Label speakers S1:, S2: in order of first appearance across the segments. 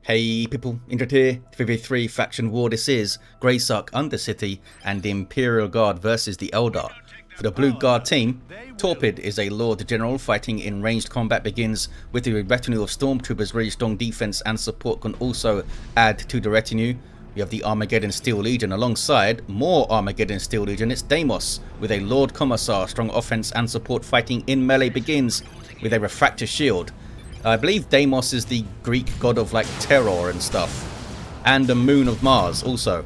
S1: Hey people, Indra here, 3v3 faction war. This is Greysuck, Undercity and the Imperial Guard versus the Eldar. For the Blue Guard team, Torpid is a Lord General. Fighting in ranged combat begins with a retinue of Stormtroopers. Really strong defense and support can also add to the retinue. We have the Armageddon Steel Legion alongside more Armageddon Steel Legion. It's Deimos with a Lord Commissar. Strong offense and support. Fighting in melee begins with a Refractor Shield. I believe Deimos is the Greek god of like terror and stuff. And the moon of Mars also.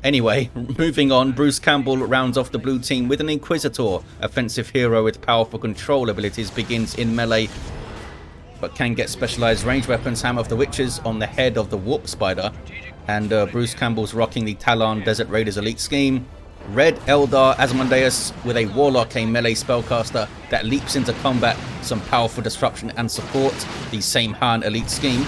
S1: Anyway, moving on, Bruce Campbell rounds off the blue team with an Inquisitor. Offensive hero with powerful control abilities, begins in melee, but can get specialized ranged weapons. Hammer of the Witches on the head of the Warp Spider. And Bruce Campbell's rocking the Talon Desert Raiders Elite Scheme. Red Eldar Asmondeus with a Warlock, a melee spellcaster that leaps into combat, some powerful disruption and support, the same Han Elite Scheme.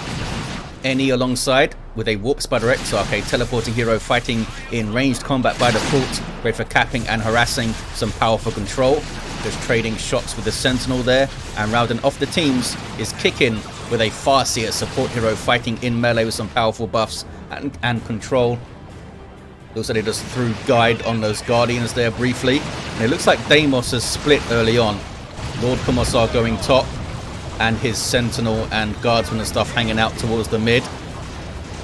S1: NE alongside with a Warp Spider Exarch, a teleporting hero fighting in ranged combat by default, great for capping and harassing, some powerful control. Just trading shots with the Sentinel there, and rounding off the teams is Kickin with a Farseer support hero fighting in melee with some powerful buffs and control. Looks like they just threw guide on those Guardians there briefly. And it looks like Deimos has split early on. Lord Commissar going top, and his Sentinel and Guardsmen and stuff hanging out towards the mid.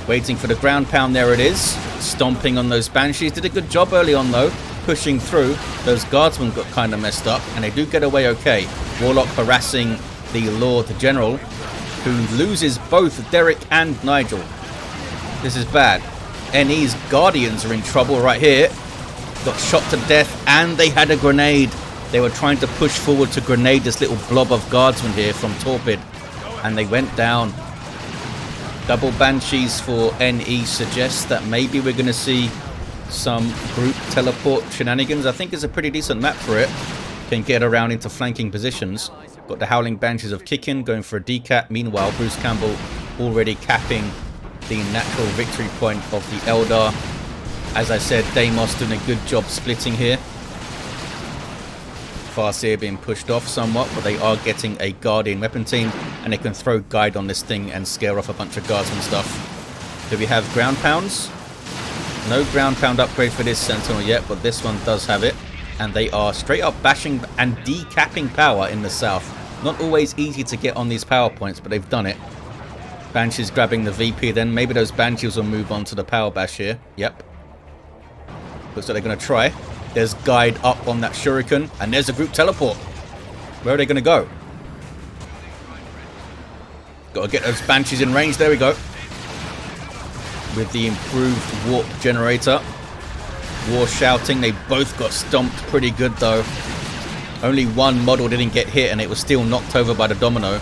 S1: Waiting for the ground pound, there it is. Stomping on those Banshees. Did a good job early on though, pushing through. Those Guardsmen got kind of messed up, and they do get away okay. Warlock harassing the Lord General, who loses both Derek and Nigel. This is bad. NE's Guardians are in trouble right here. Got shot to death, and they had a grenade. They were trying to push forward to grenade this little blob of Guardsmen here from Torpid, and they went down. Double Banshees for NE suggests that maybe we're going to see some group teleport shenanigans. I think it's a pretty decent map for it. Can get around into flanking positions. Got the Howling Banshees of Kickin going for a decap. Meanwhile, Bruce Campbell already capping the natural victory point of the Eldar. As I said, Deimos doing a good job splitting here. Farseer being pushed off somewhat, but they are getting a Guardian weapon team, and they can throw guide on this thing and scare off a bunch of Guardsman stuff. Do we have ground pounds? No ground pound upgrade for this Sentinel yet, but this one does have it. And they are straight up bashing and decapping power in the south. Not always easy to get on these power points, but they've done it. Banshees grabbing the VP, then maybe those Banshees will move on to the power bash here. Yep. Looks like they're going to try. There's guide up on that Shuriken, and there's a group teleport. Where are they going to go? Got to get those Banshees in range. There we go. With the improved warp generator. War shouting. They both got stomped pretty good though. Only one model didn't get hit, and it was still knocked over by the domino.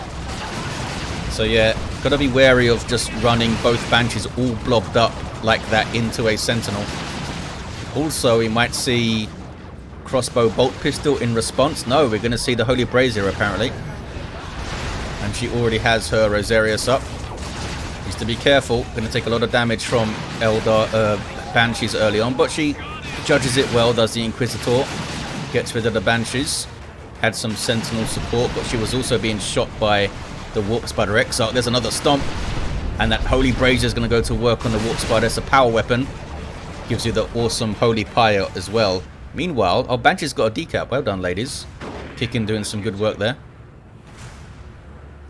S1: So yeah, got to be wary of just running both Banshees all blobbed up like that into a Sentinel. Also, we might see crossbow bolt pistol in response. No, we're going to see the Holy Brazier apparently. And she already has her Rosarius up. Needs to be careful. Going to take a lot of damage from Eldar Banshees early on, but she judges it well, does the Inquisitor. Gets rid of the Banshees. Had some Sentinel support, but she was also being shot by the Warp Spider Exarch. There's another stomp, and that Holy Brazier is going to go to work on the Warp Spider. It's a power weapon. Gives you the awesome Holy Pyre as well. Meanwhile, our Banshee's got a decap. Well done, ladies. Kickin doing some good work there.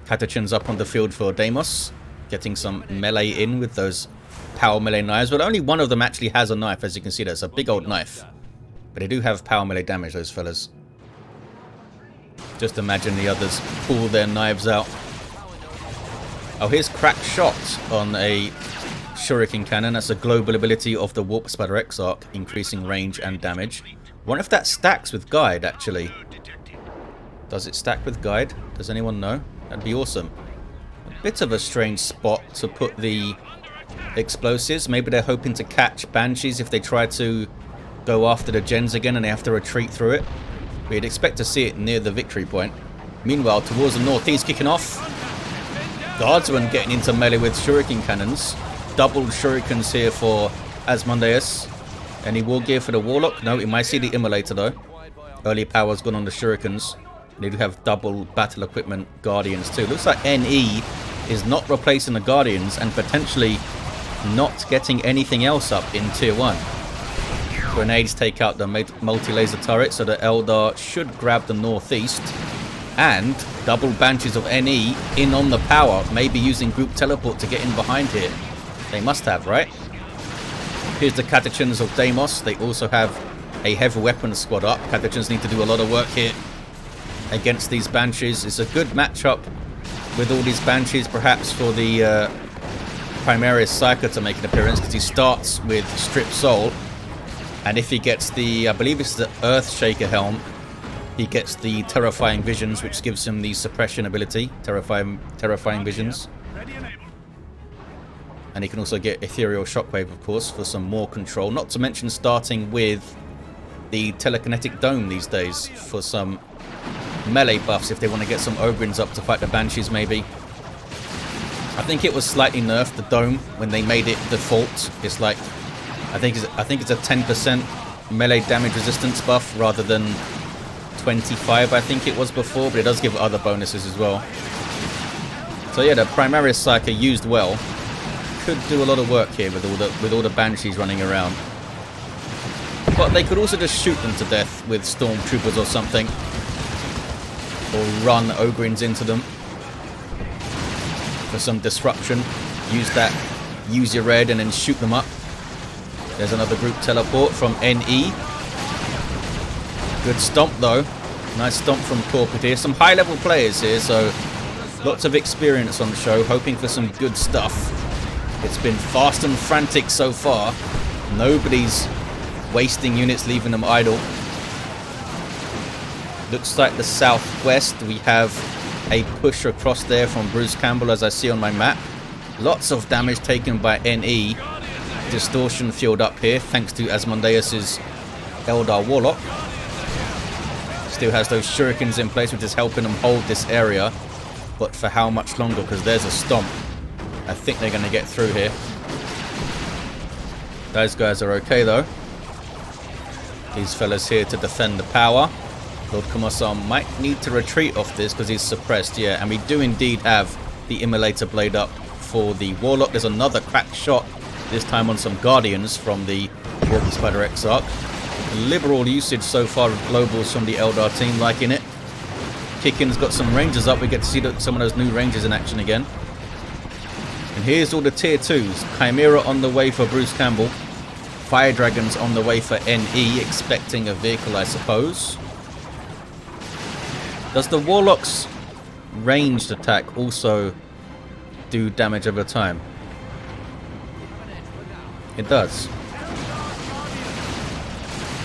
S1: Catachin's up on the field for Deimos. Getting some melee in with those power melee knives. But only one of them actually has a knife, as you can see. That's a big old knife. But they do have power melee damage, those fellas. Just imagine the others pull their knives out. Oh, here's cracked shots on a Shuriken cannon. That's a global ability of the Warp Spider Exarch, increasing range and damage. Wonder if that stacks with guide, actually. Does it stack with guide? Does anyone know? That'd be awesome. A bit of a strange spot to put the explosives. Maybe they're hoping to catch Banshees if they try to go after the gens again and they have to retreat through it. We'd expect to see it near the victory point. Meanwhile, towards the northeast, kicking off. Guardsmen getting into melee with Shuriken cannons. Double Shurikens here for Asmondeus. Any war gear for the Warlock? No, we might see the Immolator though. Early power's gone on the Shurikens. They do have double battle equipment Guardians too. Looks like NE is not replacing the Guardians and potentially not getting anything else up in Tier 1. Grenades take out the multi-laser turret, so the Eldar should grab the northeast. And double Banshees of NE in on the power, maybe using group teleport to get in behind here. They must have, right? Here's the Catechins of Deimos. They also have a heavy weapons squad up. Catechins need to do a lot of work here against these Banshees. It's a good matchup with all these Banshees, perhaps for the Primaris Psyker to make an appearance, because he starts with Strip Soul. And if he gets the, I believe it's the Earthshaker Helm, he gets the Terrifying Visions, which gives him the suppression ability, Terrifying Visions. And he can also get Ethereal Shockwave, of course, for some more control. Not to mention starting with the Telekinetic Dome these days for some melee buffs if they want to get some Ogrins up to fight the Banshees, maybe. I think it was slightly nerfed, the Dome, when they made it default. It's like, I think it's a 10% melee damage resistance buff rather than 25, I think it was before, but it does give other bonuses as well. So yeah, the Primaris Psyker used well could do a lot of work here with all the Banshees running around. But they could also just shoot them to death with Stormtroopers or something, or run Ogrins into them for some disruption. Use your red and then shoot them up. There's another group teleport from NE. Good stomp though. Nice stomp from Torpid here. Some high level players here, so lots of experience on the show, hoping for some good stuff. It's been fast and frantic so far. Nobody's wasting units, leaving them idle. Looks like the southwest, we have a push across there from Bruce Campbell, as I see on my map. Lots of damage taken by NE. Distortion fueled up here, thanks to Asmondeus' Eldar Warlock. Still has those shurikens in place, which is helping them hold this area. But for how much longer? Because there's a stomp. I think they're going to get through here. Those guys are okay, though. These fellas here to defend the power. Lord Commissar might need to retreat off this because he's suppressed, yeah. And we do indeed have the Immolator Blade up for the Warlock. There's another cracked shot, this time on some Guardians from the Warp Spider Exarch. Liberal usage so far of globals from the Eldar team, liking it. Kickin's got some Rangers up. We get to see some of those new Rangers in action again. And here's all the Tier 2s. Chimera on the way for Bruce Campbell. Fire Dragons on the way for NE, expecting a vehicle, I suppose. Does the Warlock's ranged attack also do damage over time? It does.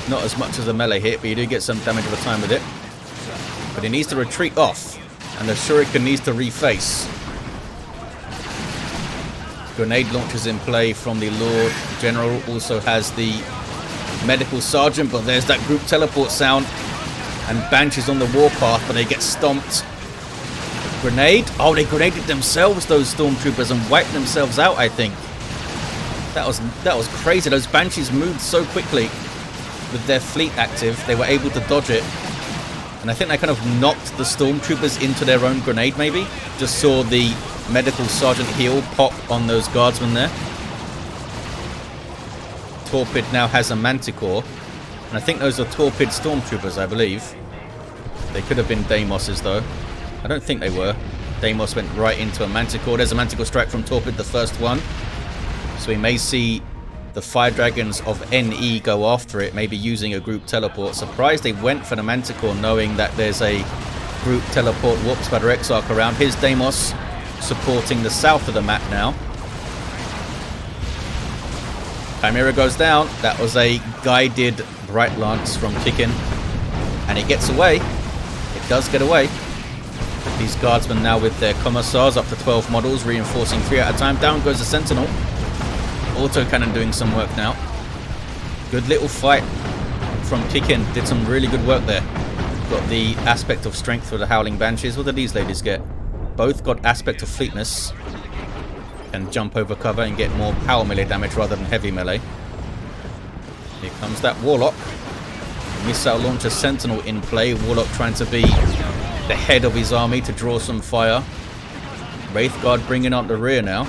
S1: Not as much as a melee hit, but you do get some damage over time with it. But he needs to retreat off, and the Shuriken needs to reface. Grenade launchers in play from the Lord General. Also has the Medical Sergeant, but there's that group teleport sound. And Banshees on the warpath, but they get stomped. Grenade? Oh, they grenaded themselves, those Stormtroopers, and wiped themselves out, I think. That was crazy. Those Banshees moved so quickly with their fleet active, they were able to dodge it. And I think they kind of knocked the Stormtroopers into their own grenade, maybe. Just saw the Medical Sergeant heal pop on those guardsmen there. Torpid now has a Manticore. And I think those are Torpid Stormtroopers, I believe. They could have been Deimos's, though. I don't think they were. Deimos went right into a Manticore. There's a Manticore strike from Torpid, the first one. So we may see the Fire Dragons of NE go after it, maybe using a group teleport. Surprised they went for the Manticore, knowing that there's a group teleport Warp Spider Exarch around. Here's Deimos supporting the south of the map now. Chimera goes down. That was a guided Bright Lance from Kickin. And it gets away. It does get away. These guardsmen now with their Commissars up to 12 models, reinforcing 3 at a time. Down goes the Sentinel. Autocannon doing some work now. Good little fight from Kickin. Did some really good work there. Got the aspect of strength for the Howling Banshees. What did these ladies get? Both got aspect of fleetness. Can jump over cover and get more power melee damage rather than heavy melee. Here comes that Warlock. Missile launcher Sentinel in play. Warlock trying to be the head of his army to draw some fire. Wraithguard bringing up the rear now.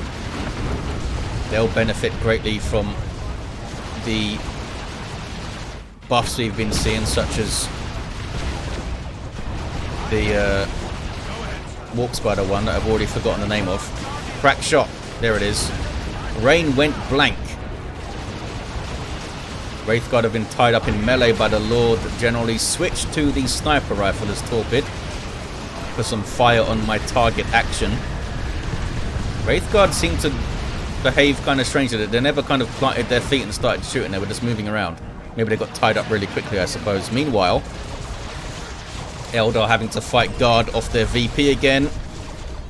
S1: They'll benefit greatly from the buffs we've been seeing, such as the Walk Spider one that I've already forgotten the name of. Crack shot. There it is. Rain went blank. Wraithguard have been tied up in melee by the Lord. Generally switched to the sniper rifle as Torpid for some fire on my target action. Wraithguard seem to behave kind of strangely. They never kind of planted their feet and started shooting. They were just moving around. Maybe they got tied up really quickly, I suppose. Meanwhile, Eldar having to fight guard off their VP again.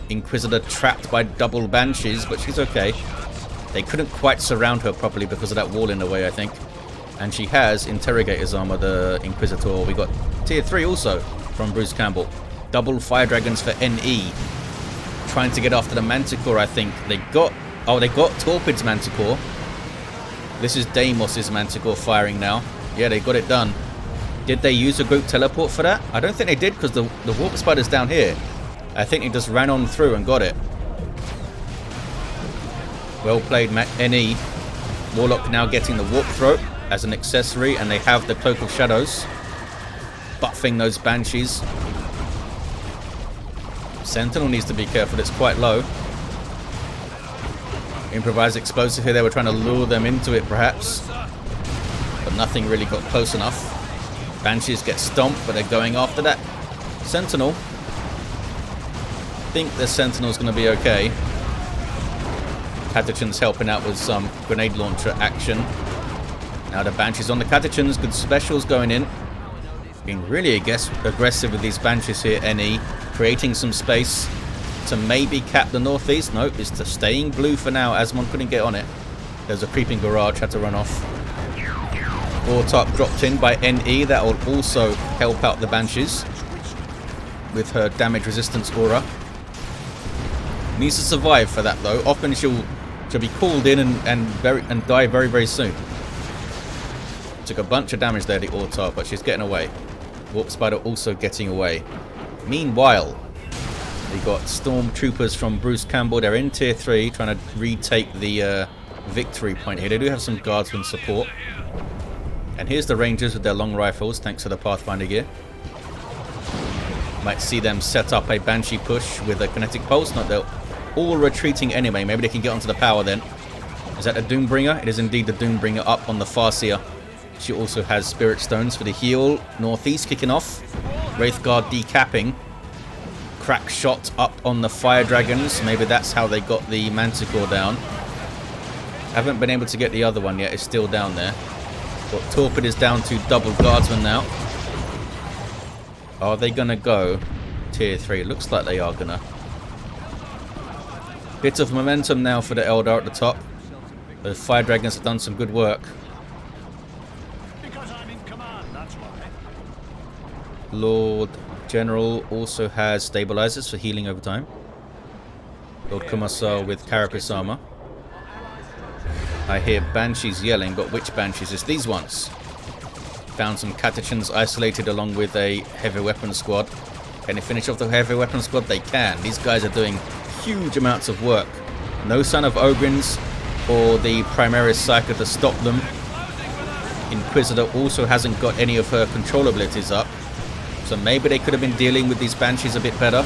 S1: Inquisitor trapped by double banshees, but she's okay. They couldn't quite surround her properly because of that wall in the way, I think. And she has Interrogator's armor, the Inquisitor. We got tier 3 also from Bruce Campbell. Double fire dragons for NE. Trying to get after the Manticore, I think. They got Torpid's Manticore. This is Deimos' Manticore firing now. Yeah, they got it done. Did they use a group teleport for that? I don't think they did, because the Warp Spider's down here. I think he just ran on through and got it. Well played, NE. Warlock now getting the Warp Throat as an accessory, and they have the Cloak of Shadows buffing those Banshees. Sentinel needs to be careful, it's quite low. Improvised explosive here, they were trying to lure them into it perhaps, but nothing really got close enough. Banshees get stomped, but they're going after that Sentinel. I think the Sentinel's going to be okay. Catachan's helping out with some grenade launcher action. Now the Banshees on the Catachans, good specials going in. Being really aggressive with these Banshees here, NE. Creating some space to maybe cap the northeast. Nope, it's to staying blue for now. Asmon couldn't get on it. There's a creeping barrage, had to run off. Autark dropped in by NE. That will also help out the Banshees with her damage resistance aura. Needs to survive for that though. Often she'll be called in and die very, very soon. Took a bunch of damage there, the Autark, but she's getting away. Warp Spider also getting away. Meanwhile, we got Stormtroopers from Bruce Campbell. They're in tier 3, trying to retake the victory point here. They do have some guardsmen support. And here's the Rangers with their long rifles, thanks to the Pathfinder gear. Might see them set up a Banshee push with a kinetic pulse. Not they're all retreating anyway. Maybe they can get onto the power then. Is that the Doombringer? It is indeed the Doombringer up on the Farseer. She also has Spirit Stones for the heal. Northeast kicking off. Wraithguard decapping. Crack shot up on the Fire Dragons. Maybe that's how they got the Manticore down. Haven't been able to get the other one yet. It's still down there. But Torpid is down to double guardsmen now. Are they going to go tier 3? Looks like they are going to. Bit of momentum now for the Eldar at the top. The Fire Dragons have done some good work. Lord General also has stabilizers for healing over time. Lord Commissar with Carapace armor. I hear Banshees yelling, but which Banshees? It's these ones. Found some Catachans isolated along with a heavy weapon squad. Can they finish off the heavy weapon squad? They can. These guys are doing huge amounts of work. No sign of Ogrins or the Primaris Psyker to stop them. Inquisitor also hasn't got any of her control abilities up. So maybe they could have been dealing with these Banshees a bit better.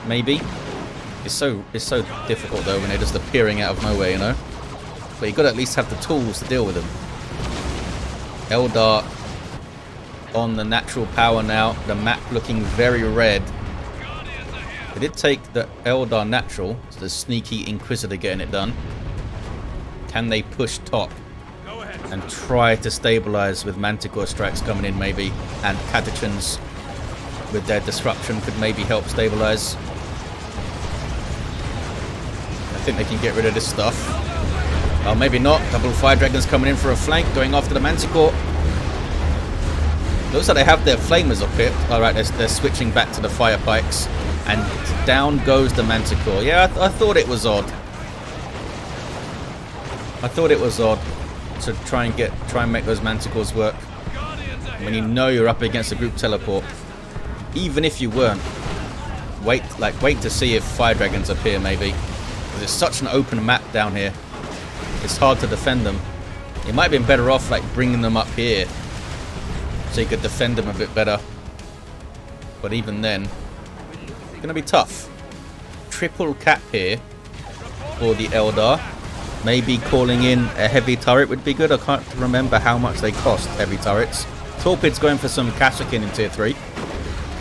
S1: Maybe. It's so difficult though when they're just appearing out of nowhere, you know. But you got to at least have the tools to deal with them. Eldar on the natural power now. The map looking very red. They did take the Eldar natural. So the sneaky Inquisitor getting it done. Can they push top and try to stabilize with Manticore strikes coming in maybe, and Catachans with their disruption could maybe help stabilize. I think they can get rid of this stuff. Well, maybe not. Double Fire Dragons coming in for a flank, going after the Manticore. Looks like they have their Flamers up here. Alright, they're switching back to the Fire Pikes. And down goes the Manticore. Yeah, I thought it was odd. I thought it was odd to try and make those Manticores work when you know you're up against a group teleport. Even if you weren't, wait to see if fire dragons appear maybe. Because it's such an open map down here. It's hard to defend them. It might have been better off like bringing them up here so you could defend them a bit better. But even then, it's going to be tough. Triple cap here for the Eldar. Maybe calling in a heavy turret would be good. I can't remember how much they cost, heavy turrets. Torpid's going for some Kasrkin in tier 3.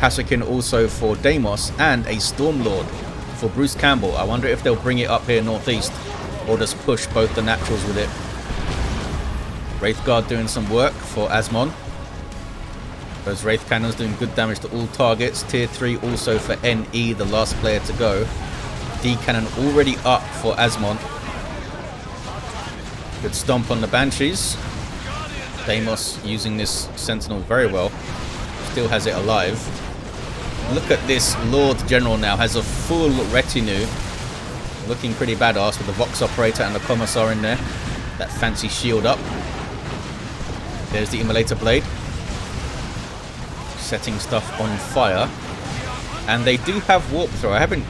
S1: Kasrkin also for Deimos, and a Stormlord for Bruce Campbell. I wonder if they'll bring it up here northeast or just push both the naturals with it. Wraithguard doing some work for Asmon. Those Wraith Cannons doing good damage to all targets. Tier 3 also for NE, the last player to go. D Cannon already up for Asmon. Good stomp on the Banshees. Deimos using this Sentinel very well. Still has it alive. Look at this Lord General now. Has a full retinue. Looking pretty badass with the Vox Operator and the Commissar in there. That fancy shield up. There's the Immolator Blade. Setting stuff on fire. And they do have Warp Throw. I haven't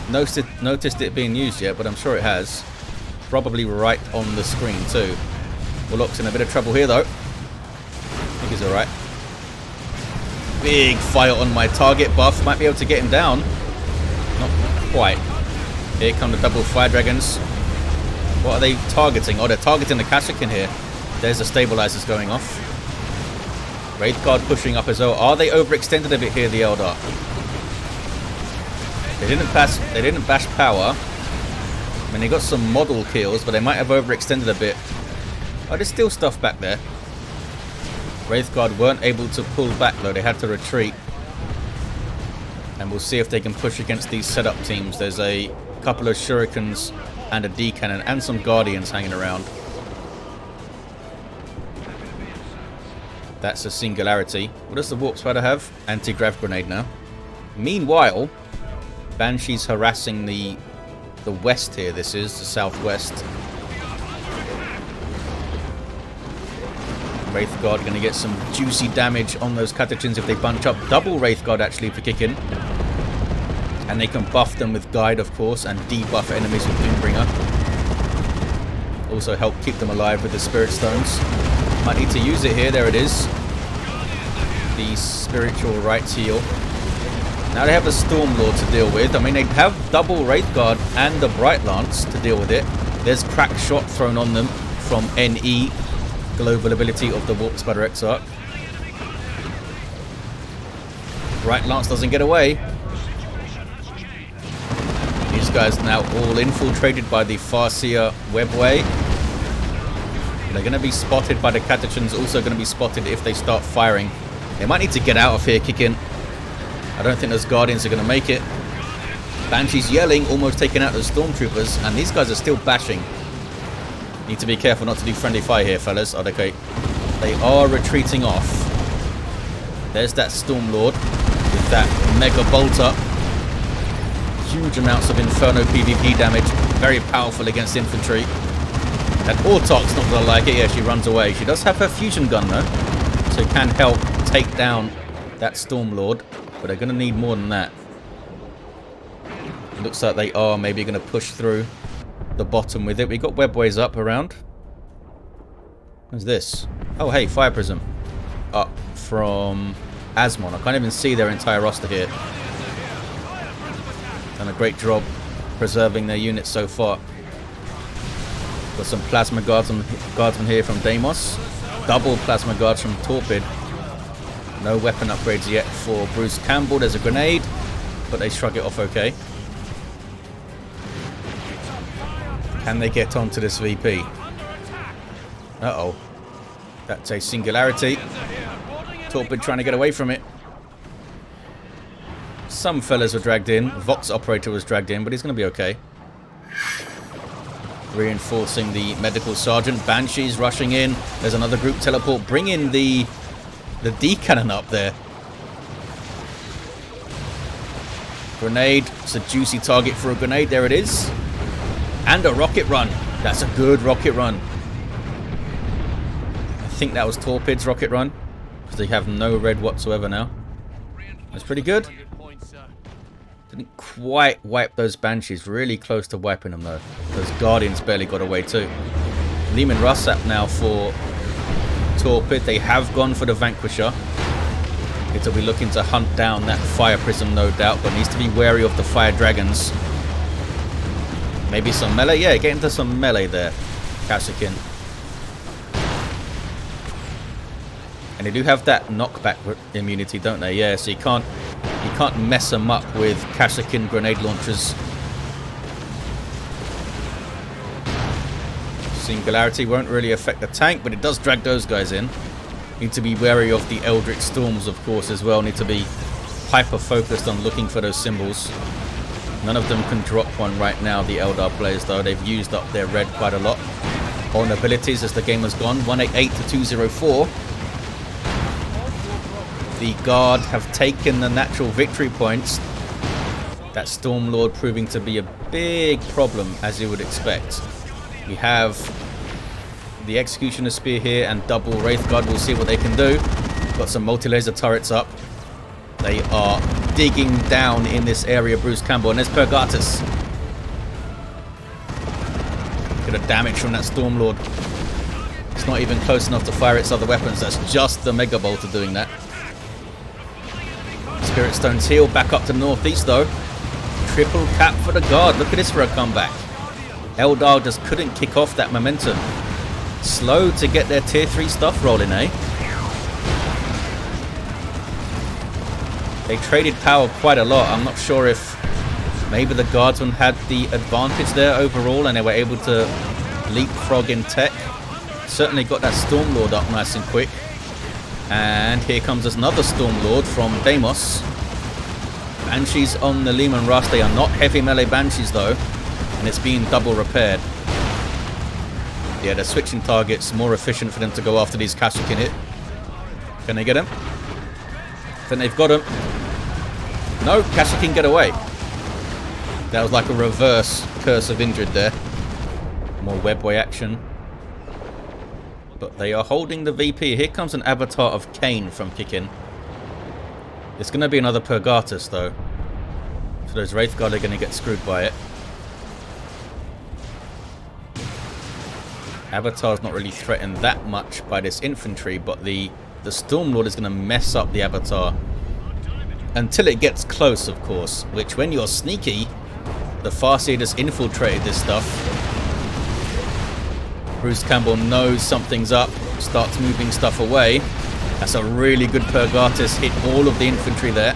S1: noticed it being used yet, but I'm sure it has. Probably right on the screen too. Warlock's in a bit of trouble here though. I think he's alright. Big fire on my target buff. Might be able to get him down. Not quite. Here come the double fire dragons. What are they targeting? Oh, they're targeting the Kasrkin here. There's the stabilizers going off. Wraithguard pushing up as well. Are they overextended a bit here, the Eldar? They didn't bash power. I mean, they got some model kills, but they might have overextended a bit. Oh, there's still stuff back there. Wraithguard weren't able to pull back though. They had to retreat. And we'll see if they can push against these setup teams. There's a couple of shurikens and a D cannon and some guardians hanging around. That's a singularity. What does the Warp Spider have? Anti-grav grenade now. Meanwhile, Banshee's harassing the west here. This is the southwest. Wraithguard going to get some juicy damage on those Catachins if they bunch up. Double Wraithguard actually for kicking. And they can buff them with Guide, of course, and debuff enemies with Doombringer. Also help keep them alive with the Spirit Stones. Might need to use it here. There it is. The Spiritual Rights Heal. Now they have the Stormlord to deal with. I mean, they have double Wraithguard and the Bright Lance to deal with it. There's Crack Shot thrown on them from NE. Global ability of the Warp Spider Exarch. Bright Lance doesn't get away. These guys now all infiltrated by the Farseer webway. They're going to be spotted by the Catachins, also going to be spotted if they start firing. They might need to get out of here, kick in. I don't think those Guardians are going to make it. Banshee's yelling, almost taking out those Stormtroopers, and these guys are still bashing. Need to be careful not to do friendly fire here, fellas. Oh, okay. They are retreating off. There's that Stormlord with that Mega Bolter. Huge amounts of Inferno PvP damage. Very powerful against infantry. That Autarch's not going to like it. Yeah, she runs away. She does have her fusion gun, though. So it can help take down that Stormlord. But they're going to need more than that. It looks like they are maybe going to push through the bottom with it. We got webways up around. What's this? Oh, hey, Fire Prism. Up from Asmon. I can't even see their entire roster here. Done a great job preserving their units so far. Got some Plasma Guardsmen here from Deimos. Double Plasma Guards from Torpid. No weapon upgrades yet for Bruce Campbell. There's a grenade, but they shrug it off okay. Can they get onto this VP? Uh-oh. That's a singularity. Torpid trying to get away from it. Some fellas were dragged in. Vox Operator was dragged in, but he's going to be okay. Reinforcing the Medical Sergeant. Banshees rushing in. There's another group teleport. Bring in the D cannon up there. Grenade. It's a juicy target for a grenade. There it is. And a rocket run. That's a good rocket run. I think that was Torpid's rocket run, because they have no red whatsoever now. That's pretty good. Couldn't quite wipe those Banshees. Really close to wiping them though. Those Guardians barely got away too. Leman Russ up now for Torpid. They have gone for the Vanquisher. It'll be looking to hunt down that Fire Prism, no doubt, but needs to be wary of the Fire Dragons. Maybe some melee? Yeah, get into some melee there, Kasrkin. And they do have that knockback immunity, don't they? Yeah, so you can't mess them up with Kasrkin grenade launchers. Singularity won't really affect the tank, but it does drag those guys in. Need to be wary of the Eldritch Storms, of course, as well. Need to be hyper-focused on looking for those symbols. None of them can drop one right now, the Eldar players, though. They've used up their red quite a lot. On abilities as the game has gone. 188 to 204. The Guard have taken the natural victory points. That Stormlord proving to be a big problem, as you would expect. We have the Executioner Spear here and double Wraith Guard. We'll see what they can do. Got some multi-laser turrets up. They are digging down in this area, Bruce Campbell. And there's Purgatus. Get a damage from that Stormlord. It's not even close enough to fire its other weapons. That's just the Mega Bolter doing that. Spirit Stone's heal. Back up to the northeast, though. Triple cap for the Guard. Look at this for a comeback. Eldar just couldn't kick off that momentum. Slow to get their tier 3 stuff rolling, eh? They traded power quite a lot. I'm not sure if maybe the Guardsmen had the advantage there overall and they were able to leapfrog in tech. Certainly got that Stormlord up nice and quick. And here comes another Stormlord from Deimos. Banshees on the Leman Russ. They are not heavy melee Banshees though. And it's being double repaired. Yeah, they're switching targets. More efficient for them to go after these Kasrkin hit. Can they get him? I think they've got him. No, Kasrkin get away. That was like a reverse Curse of Injured there. More webway action. But they are holding the VP. Here comes an Avatar of Cain from Kickin. It's going to be another Purgatus though. So those Wraith Guard are going to get screwed by it. Avatar's not really threatened that much by this infantry, but the Stormlord is going to mess up the Avatar. Until it gets close, of course. Which, when you're sneaky, the Farseer just infiltrated this stuff. Bruce Campbell knows something's up, starts moving stuff away. That's a really good Purgatus, hit all of the infantry there.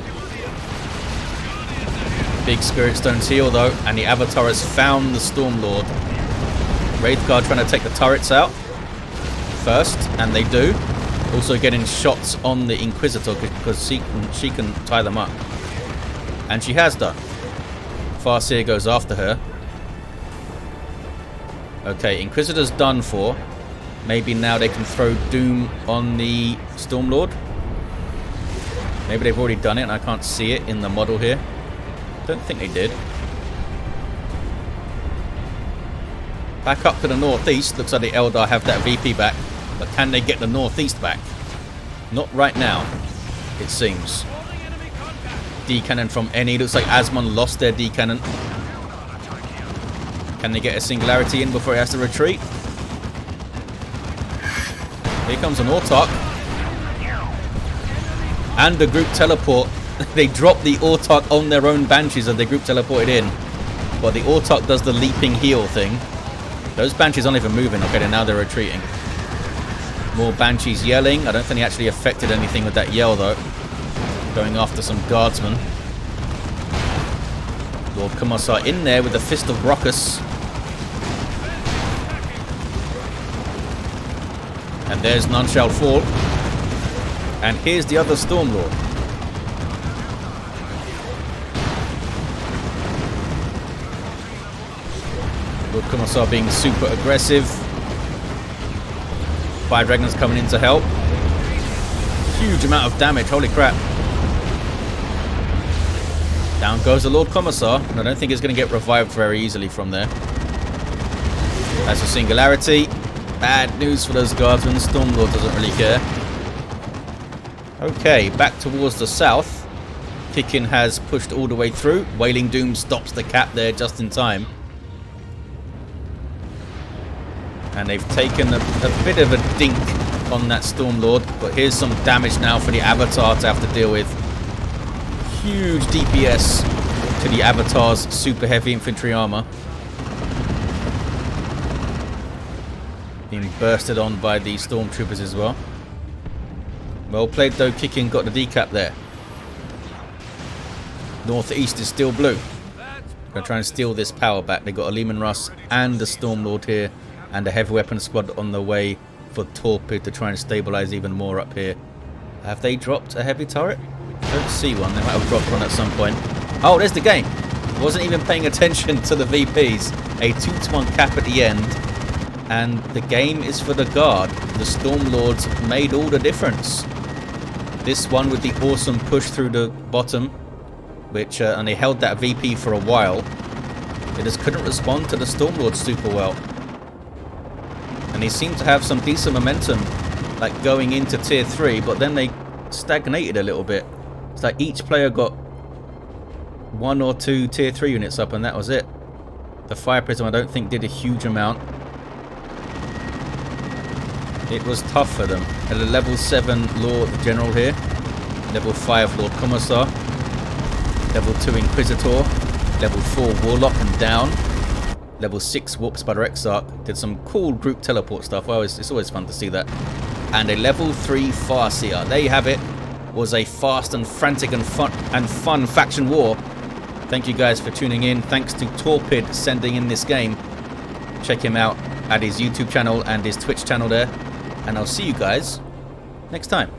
S1: Big Spirit Stone's heal though, and the Avatar has found the Stormlord. Wraith Guard trying to take the turrets out first, and they do. Also getting shots on the Inquisitor because she can tie them up. And she has done. Farseer goes after her. Okay, Inquisitor's done for. Maybe now they can throw Doom on the Stormlord. Maybe they've already done it and I can't see it in the model here. Don't think they did. Back up to the northeast. Looks like the Eldar have that VP back. But can they get the northeast back? Not right now, it seems. D-cannon from any. Looks like Asmon lost their D-cannon. Can they get a singularity in before he has to retreat? Here comes an Autarch. And the group teleport. They drop the Autarch on their own Banshees and they group teleported in. But the Autarch does the leaping heal thing. Those Banshees aren't even moving. Okay, now they're retreating. More Banshees yelling. I don't think he actually affected anything with that yell though. Going after some guardsmen. Lord Commissar in there with the Fist of Brockus. And there's None Shall Fall. And here's the other Stormlord. Lord Commissar being super aggressive. Fire Dragons coming in to help. Huge amount of damage, holy crap. Down goes the Lord Commissar. And I don't think he's going to get revived very easily from there. That's a singularity. Bad news for those guardsmen. Stormlord doesn't really care. Okay, back towards the south. Kicking has pushed all the way through. Wailing Doom stops the cap there just in time. And they've taken a bit of a dink on that Stormlord. But here's some damage now for the Avatar to have to deal with. Huge DPS to the Avatar's super heavy infantry armor. Being bursted on by the Stormtroopers as well. Well played though, Kicking got the decap there. Northeast is still blue. Gonna try and steal this power back. They got a Lehman Russ and a Stormlord here, and a heavy weapon squad on the way for Torpid to try and stabilize even more up here. Have they dropped a heavy turret? I don't see one. They might have dropped one at some point. Oh, there's the game. Wasn't even paying attention to the VPs. A 2-1 cap at the end, and the game is for the Guard. The Stormlords made all the difference. This one with the awesome push through the bottom, which and they held that VP for a while. They just couldn't respond to the Stormlords super well. And they seemed to have some decent momentum, like going into tier 3, but then they stagnated a little bit. It's like each player got 1 or 2 tier 3 units up, and that was it. The Fire Prism I don't think did a huge amount. It was tough for them. At a level 7 Lord General here, level 5 Lord Commissar, level 2 Inquisitor, level 4 Warlock and down, level 6 Warp Spider Exarch, did some cool group teleport stuff. It's always fun to see that. And a level 3 Farseer. There you have it. Was a fast and frantic and fun faction war. Thank you guys for tuning in. Thanks to Torpid sending in this game. Check him out at his YouTube channel and his Twitch channel there. And I'll see you guys next time.